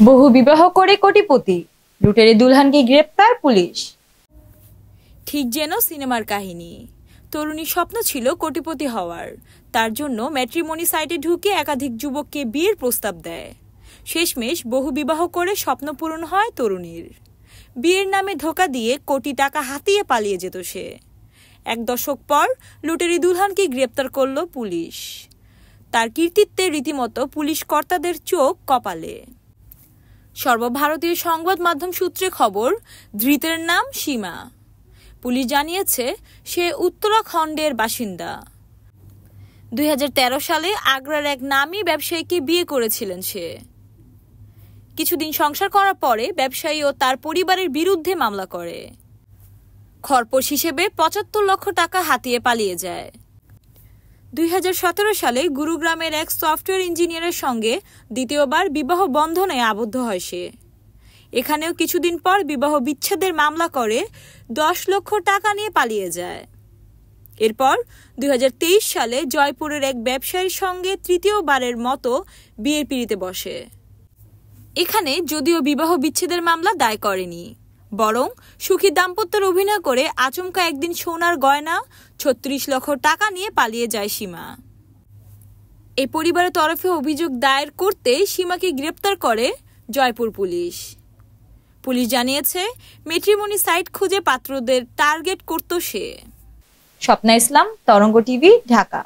বহু বিবাহ করে কোটিপতি, লুটেরে দুলহানকে গ্রেপ্তার পুলিশ। ঠিক যেন সিনেমার কাহিনী। তরুণীর স্বপ্ন ছিল কোটিপতি হওয়ার। তার জন্য ম্যাট্রিমনি সাইটে ঢুকে একাধিক যুবককে বিয়ের প্রস্তাব দেয়। শেষমেশ বহু বিবাহ করে স্বপ্ন পূরণ হয় তরুণীর। বিয়ের নামে ধোঁকা দিয়ে কোটি টাকা হাতিয়ে পালিয়ে যেত সে। এক দশক পর লুটেরি দুলহানকে গ্রেপ্তার করল পুলিশ। তার কীর্তিত্বে রীতিমতো পুলিশ কর্তাদের চোখ কপালে। সর্বভারতীয় সংবাদ মাধ্যম সূত্রে খবর, ধৃতের নাম সীমা। পুলিশ জানিয়েছে সে উত্তরাখণ্ডের বাসিন্দা। 2013 সালে আগ্রার এক নামী ব্যবসায়ীকে বিয়ে করেছিলেন সে। কিছুদিন সংসার করার পরে ব্যবসায়ী ও তার পরিবারের বিরুদ্ধে মামলা করে। খরপোশ হিসেবে 75 লক্ষ টাকা হাতিয়ে পালিয়ে যায়। 2017 সালে গুরুগ্রামের এক সফটওয়্যার ইঞ্জিনিয়ারের সঙ্গে দ্বিতীয়বার বিবাহ বন্ধনে আবদ্ধ হয় সে। এখানেও কিছুদিন পর বিবাহ বিচ্ছেদের মামলা করে 10 লক্ষ টাকা নিয়ে পালিয়ে যায়। এরপর 2023 সালে জয়পুরের এক ব্যবসায়ীর সঙ্গে তৃতীয়বারের মতো বিয়ের পিঁড়িতে বসে। এখানে যদিও বিবাহ বিচ্ছেদের মামলা দায় করেনি, বরং সুখী দাম্পত্যের অভিনয় করে আচমকা একদিন সোনার গয়না 36 লক্ষ টাকা নিয়ে পালিয়ে যায় সীমা। এই পরিবারের তরফে অভিযোগ দায়ের করতে সীমাকে গ্রেপ্তার করে জয়পুর পুলিশ। পুলিশ জানিয়েছে ম্যাট্রিমনি সাইট খুঁজে পাত্রদের টার্গেট করত সে। স্বপ্না ইসলাম, তরঙ্গ টিভি, ঢাকা।